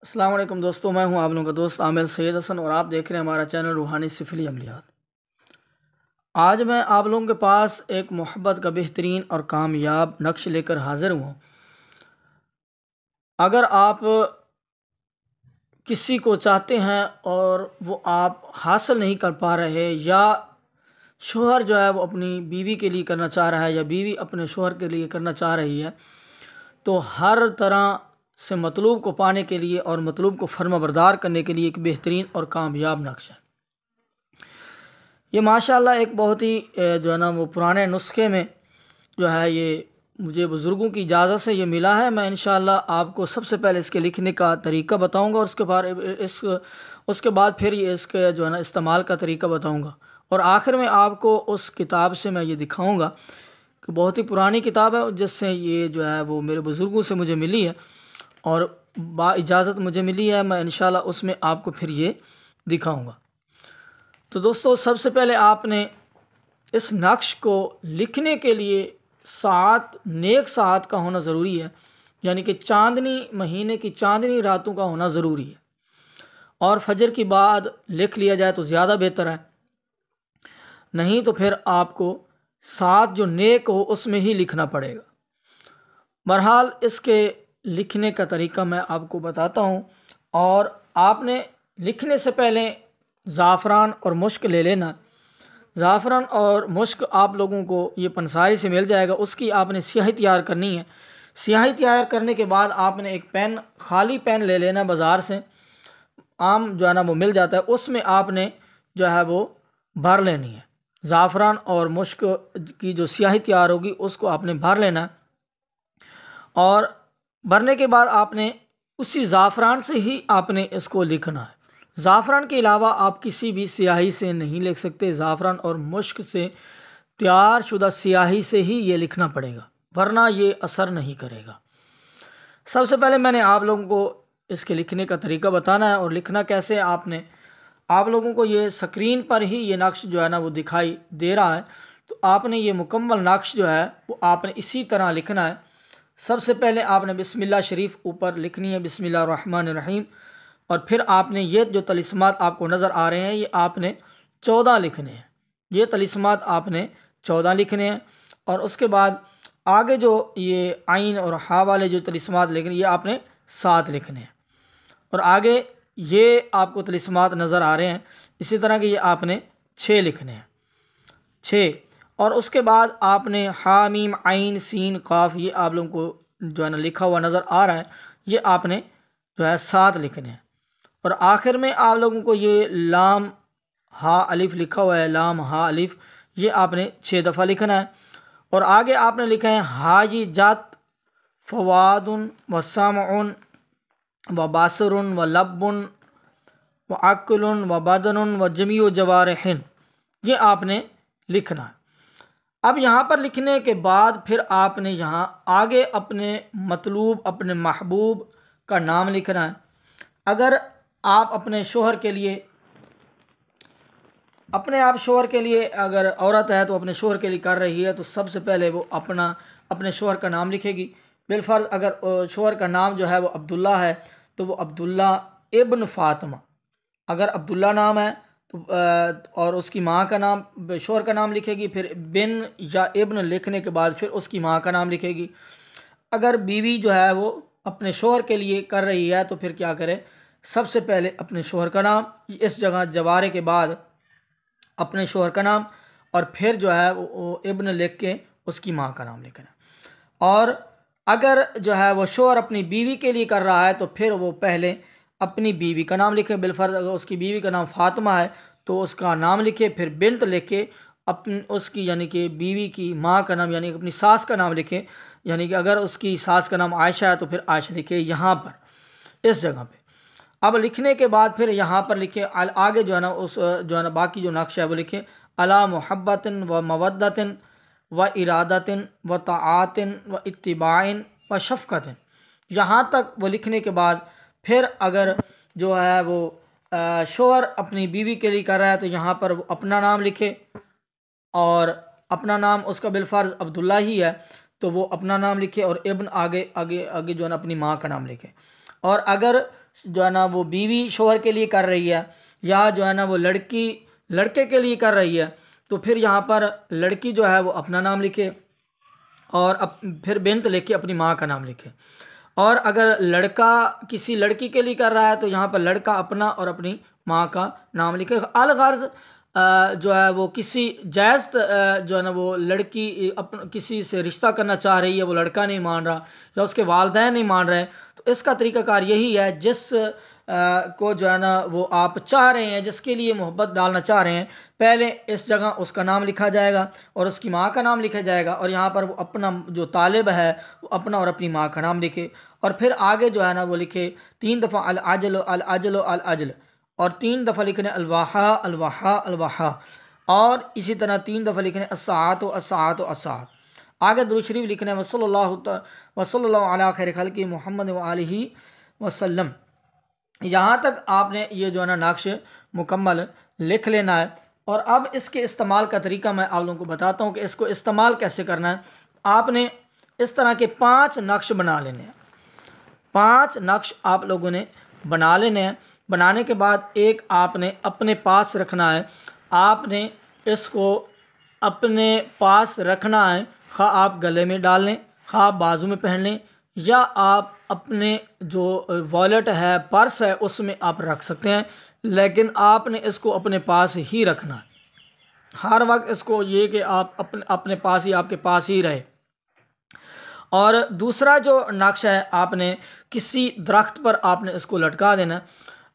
अस्सलाम वालेकुम दोस्तों, मैं हूं आप लोगों का दोस्त आमिर सैयद हसन और आप देख रहे हैं हमारा चैनल रूहानी सिफली अमलियात। आज मैं आप लोगों के पास एक मोहब्बत का बेहतरीन और कामयाब नक्श लेकर हाजिर हूँ। अगर आप किसी को चाहते हैं और वो आप हासिल नहीं कर पा रहे, या शोहर जो है वो अपनी बीवी के लिए करना चाह रहा है या बीवी अपने शोहर के लिए करना चाह रही है, तो हर तरह से मतलूब को पाने के लिए और मतलूब को फर्माबरदार करने के लिए एक बेहतरीन और कामयाब नक्श है। ये माशाअल्लाह एक बहुत ही जो है ना वो पुराने नुस्खे में जो है, ये मुझे बुज़ुर्गों की इजाज़त से ये मिला है। मैं इंशाअल्लाह आपको सबसे पहले इसके लिखने का तरीका बताऊंगा और उसके बाद फिर ये इसके जो है ना इस्तेमाल का तरीका बताऊंगा, और आखिर में आपको उस किताब से मैं ये दिखाऊंगा कि बहुत ही पुरानी किताब है जिससे ये जो है वो मेरे बुज़ुर्गों से मुझे मिली है और इजाज़त मुझे मिली है। मैं इंशाअल्लाह उसमें आपको फिर ये दिखाऊंगा। तो दोस्तों, सबसे पहले आपने इस नक्श को लिखने के लिए 7 नेक साथ का होना ज़रूरी है, यानी कि चांदनी महीने की चांदनी रातों का होना ज़रूरी है, और फजर के बाद लिख लिया जाए तो ज़्यादा बेहतर है। नहीं तो फिर आपको 7 जो नेक हो उसमें ही लिखना पड़ेगा। बहरहाल इसके लिखने का तरीका मैं आपको बताता हूँ, और आपने लिखने से पहले ज़ाफ़रान और मुश्क ले लेना। ज़ाफ़रान और मुश्क आप लोगों को ये पंसारी से मिल जाएगा, उसकी आपने स्याही तैयार करनी है। स्याही तैयार करने के बाद आपने एक पेन, खाली पेन ले लेना बाज़ार से, आम जो है ना वो मिल जाता है, उसमें आपने जो है वो भर लेनी है। ज़ाफ़रान और मुश्क की जो स्याही तैयार होगी उसको आपने भर लेना है, और भरने के बाद आपने उसी ज़ाफ़रान से ही आपने इसको लिखना है। ज़ाफ़रान के अलावा आप किसी भी स्याही से नहीं लिख सकते। ज़ाफ़रान और मुश्क से तैयार शुदा स्याही से ही ये लिखना पड़ेगा, वरना ये असर नहीं करेगा। सबसे पहले मैंने आप लोगों को इसके लिखने का तरीका बताना है, और लिखना कैसे आप लोगों को ये स्क्रीन पर ही ये नक्श जो है ना वो दिखाई दे रहा है। तो आपने ये मुकम्मल नक्श जो है वो आपने इसी तरह लिखना है। सबसे पहले आपने बिस्मिल्लाह शरीफ ऊपर लिखनी है, बिस्मिल्लाह रहमान रहीम, और फिर आपने ये जो तलिस्मात आपको नज़र आ रहे हैं ये आपने 14 लिखने हैं। ये तलिस्मात आपने 14 लिखने हैं, और उसके बाद आगे जो ये आइन और हा वाले जो तलिस्मात लिखने ये आपने 7 लिखने हैं, और आगे ये आपको तलिस्मात नज़र आ रहे हैं इसी तरह के ये आपने 6 लिखने हैं, 6। और उसके बाद आपने हा मीम आइन सीन काफ, ये आप लोगों को जो है ना लिखा हुआ नज़र आ रहा है, ये आपने जो है 7 लिखने हैं। और आखिर में आप लोगों को ये लाम हा अलिफ लिखा हुआ है, लाम हा अलिफ, ये आपने 6 दफ़ा लिखना है। और आगे आपने लिखा है हाजी जात फवादुन व सामउन व बासरुन व लब्बुन व अक्लुन व बदनुन व जमीउ जवारिहिन, ये आपने लिखना है। अब यहाँ पर लिखने के बाद फिर आपने यहाँ आगे अपने मतलूब, अपने महबूब का नाम लिखना है। अगर आप अपने शोहर के लिए, शोहर के लिए अगर औरत है तो अपने शोहर के लिए कर रही है, तो सबसे पहले वो अपने शोहर का नाम लिखेगी। बिलफर्ज अगर शोहर का नाम जो है वो अब्दुल्ला है तो वो अब्दुल्ला इब्न फ़ातिमा, अगर अब्दुल्ला नाम है तो और उसकी माँ का नाम, शोहर का नाम लिखेगी, फिर बिन या इब्न लिखने के बाद फिर उसकी माँ का नाम लिखेगी। अगर बीवी जो है वो अपने शोहर के लिए कर रही है तो फिर क्या करे, सबसे पहले अपने शोहर का नाम, इस जगह जवारे के बाद अपने शोहर का नाम, और फिर जो है वो इब्न लिख के उसकी माँ का नाम लिखना। और अगर जो है वो शोहर अपनी बीवी के लिए कर रहा है तो फिर वो पहले अपनी बीवी का नाम लिखे। बिलफर्ज अगर उसकी बीवी का नाम फ़ातिमा है तो उसका नाम लिखे, फिर बिन्त लिखे अपनी उसकी यानी कि बीवी की माँ का नाम, यानी कि अपनी सास का नाम लिखे। यानी कि अगर उसकी सास का नाम आयशा है तो फिर आयशा लिखे यहाँ पर, इस जगह पे। अब लिखने के बाद फिर यहाँ पर लिखे आगे जो है ना उस जो है ना बाकी जो नक्श है वो लिखे अला मुहब्बतिन व मवद्दतिन व इरादतिन व ताआतिन व इत्तिबाइन व शफ़क़तिन। यहाँ तक वो लिखने के बाद फिर अगर जो है वो शोहर अपनी बीवी के लिए कर रहा है तो यहाँ पर वो अपना नाम लिखे, और अपना नाम उसका बिलफर्ज अब्दुल्ला ही है तो वो अपना नाम लिखे, और इब्न आगे आगे आगे जो है ना अपनी माँ का नाम लिखे। और अगर जो है ना वो बीवी शोहर के लिए कर रही है, या जो है ना वो लड़की लड़के के लिए कर रही है, तो फिर यहाँ पर लड़की जो है वो अपना नाम लिखे और फिर बिन्त लिखे अपनी माँ का नाम लिखे। और अगर लड़का किसी लड़की के लिए कर रहा है तो यहाँ पर लड़का अपना और अपनी माँ का नाम लिखे। अलगर्ज जो है वो किसी जायज़ जो है ना वो लड़की किसी से रिश्ता करना चाह रही है, वो लड़का नहीं मान रहा या उसके वालिदैन नहीं मान रहे, तो इसका तरीक़ाकार यही है, जिस को जो है ना वो आप चाह रहे हैं, जिसके लिए मोहब्बत डालना चाह रहे हैं, पहले इस जगह उसका नाम लिखा जाएगा और उसकी माँ का नाम लिखा जाएगा, और यहाँ पर वो अपना जो तालिब है वो अपना और अपनी माँ का नाम लिखे, और फिर आगे जो है ना वो लिखे 3 दफ़ा अल अजल अल अजल अल अजल, और 3 दफ़ा लिखने अलवाहा अलवाहा अलवाहा, और इसी तरह 3 दफ़ा लिखने अस्सात अस्सात अस्सात। आगे दुरूद शरीफ लिखने वसल्लल्लाहु अला खैर खल्क़ि मुहम्मद व आलिहि वसल्लम। यहाँ तक आपने ये जो है ना नक्श मुकम्मल लिख लेना है। और अब इसके इस्तेमाल का तरीका मैं आप लोगों को बताता हूँ कि इसको इस्तेमाल कैसे करना है। आपने इस तरह के 5 नक्श बना लेने हैं। 5 नक्श आप लोगों ने बना लेने हैं। बनाने के बाद एक आपने अपने पास रखना है। आपने इसको अपने पास रखना है, खा आप गले में डाल लें, खा आप बाजू में पहन लें, या आप अपने जो वॉलेट है, पर्स है, उसमें आप रख सकते हैं, लेकिन आपने इसको अपने पास ही रखना है। हर वक्त इसको ये कि आप अपने पास ही, आपके पास ही रहे। और दूसरा जो नक्श है, आपने किसी दरख्त पर आपने इसको लटका देना।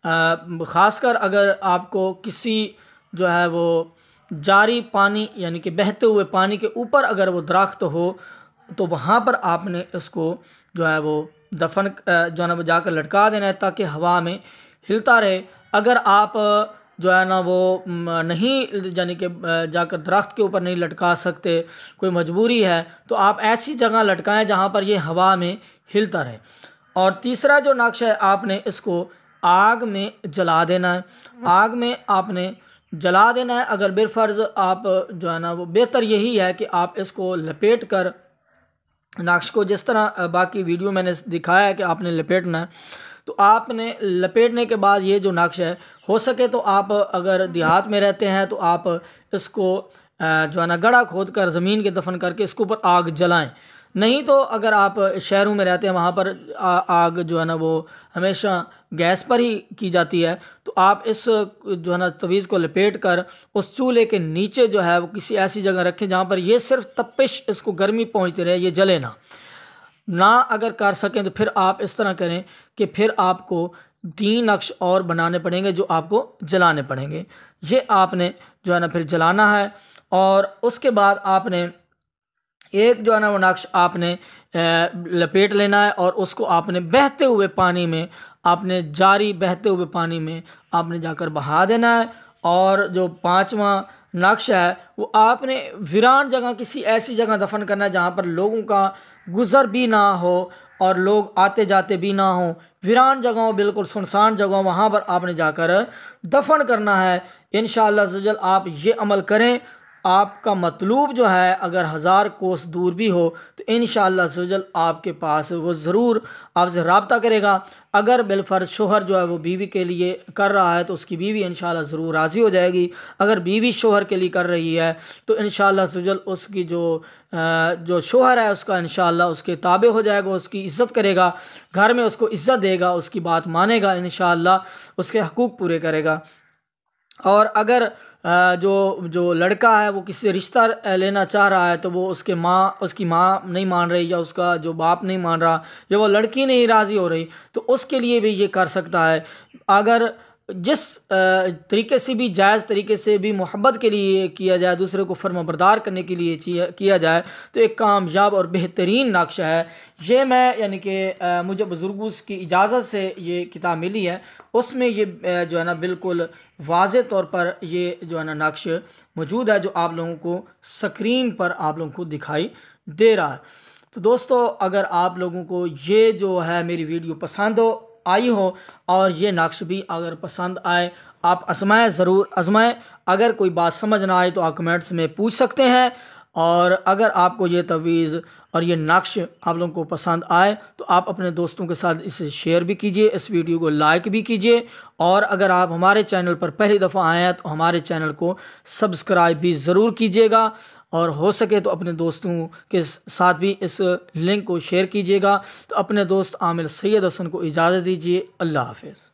ख़ासकर अगर आपको किसी जो है वो जारी पानी यानी कि बहते हुए पानी के ऊपर अगर वो दरख्त हो तो वहाँ पर आपने इसको जो है वो दफन जो है ना वो जाकर लटका देना है, ताकि हवा में हिलता रहे। अगर आप जो है ना वो नहीं यानी कि जाकर दरख्त के ऊपर नहीं लटका सकते, कोई मजबूरी है, तो आप ऐसी जगह लटकाएं जहाँ पर ये हवा में हिलता रहे। और तीसरा जो नक्श है, आपने इसको आग में जला देना है। आग में आपने जला देना है। अगर बिरफ़र्ज़ आप जो है ना वो बेहतर यही है कि आप इसको लपेट कर नक्श को, जिस तरह बाकी वीडियो मैंने दिखाया है कि आपने लपेटना है, तो आपने लपेटने के बाद ये जो नक्श है, हो सके तो आप अगर देहात में रहते हैं तो आप इसको जो है ना गड्ढा खोद कर ज़मीन के दफन करके इसके ऊपर आग जलाएं। नहीं तो अगर आप शहरों में रहते हैं, वहाँ पर आग जो है ना वो हमेशा गैस पर ही की जाती है, तो आप इस जो है ना तवीज़ को लपेट कर उस चूल्हे के नीचे जो है वो किसी ऐसी जगह रखें जहाँ पर ये सिर्फ तपिश, इसको गर्मी पहुँचती रहे, ये जले ना अगर कर सकें तो फिर आप इस तरह करें कि फिर आपको 3 नक्श और बनाने पड़ेंगे जो आपको जलाने पड़ेंगे। ये आपने जो है ना फिर जलाना है। और उसके बाद आपने एक जो है ना वो नक्श आपने लपेट लेना है और उसको आपने बहते हुए पानी में, आपने जारी बहते हुए पानी में आपने जाकर बहा देना है। और जो 5वां नक्श है वो आपने वीरान जगह, किसी ऐसी जगह दफन करना है जहाँ पर लोगों का गुज़र भी ना हो और लोग आते जाते भी ना हो। वीरान जगहों, बिल्कुल सुनसान जगहों, वहाँ पर आपने जाकर दफन करना है। इंशाअल्लाह अज़्ज़वजल आप ये अमल करें, आपका मतलूब जो है अगर 1000 कोस दूर भी हो तो इंशाअल्लाह अज़्ज़वजल आपके पास वो ज़रूर आपसे रब्ता करेगा। अगर बिलफ़र्ज़ शोहर जो है वो बीवी के लिए कर रहा है तो उसकी बीवी इंशाअल्लाह ज़रूर राज़ी हो जाएगी। अगर बीवी शोहर के लिए कर रही है तो इंशाअल्लाह अज़्ज़वजल उसकी जो शोहर है उसका इंशाअल्लाह उसके ताबे हो जाएगा, उसकी इज़्ज़त करेगा, घर में उसको इज़्ज़त देगा, उसकी बात मानेगा, इंशाअल्लाह उसके हकूक़ पूरे करेगा। और अगर जो लड़का है वो किसी रिश्ता लेना चाह रहा है तो वो उसकी माँ नहीं मान रही, या उसका जो बाप नहीं मान रहा, या वो लड़की नहीं राज़ी हो रही, तो उसके लिए भी ये कर सकता है। अगर जिस तरीके से भी, जायज़ तरीके से भी मोहब्बत के लिए किया जाए, दूसरे को फर्माबरदार करने के लिए किया जाए, तो एक कामयाब और बेहतरीन नक्श है। ये मैं यानी कि मुझे बुज़ुर्गों की इजाज़त से ये किताब मिली है, उसमें ये जो है ना बिल्कुल वाज़े तौर पर ये जो है ना नक्श मौजूद है, जो आप लोगों को स्क्रीन पर आप लोगों को दिखाई दे रहा है। तो दोस्तों, अगर आप लोगों को ये जो है मेरी वीडियो पसंद आई हो और ये नक्श भी अगर पसंद आए, आप आज़माएं, ज़रूर आज़माएं। अगर कोई बात समझ ना आए तो आप कमेंट्स में पूछ सकते हैं। और अगर आपको ये तवीज़ और ये नक्श आप लोगों को पसंद आए तो आप अपने दोस्तों के साथ इसे शेयर भी कीजिए, इस वीडियो को लाइक भी कीजिए। और अगर आप हमारे चैनल पर पहली दफ़ा आए हैं तो हमारे चैनल को सब्सक्राइब भी ज़रूर कीजिएगा, और हो सके तो अपने दोस्तों के साथ भी इस लिंक को शेयर कीजिएगा। तो अपने दोस्त आमिर सैयद हसन को इजाज़त दीजिए। अल्लाह हाफ़िज़।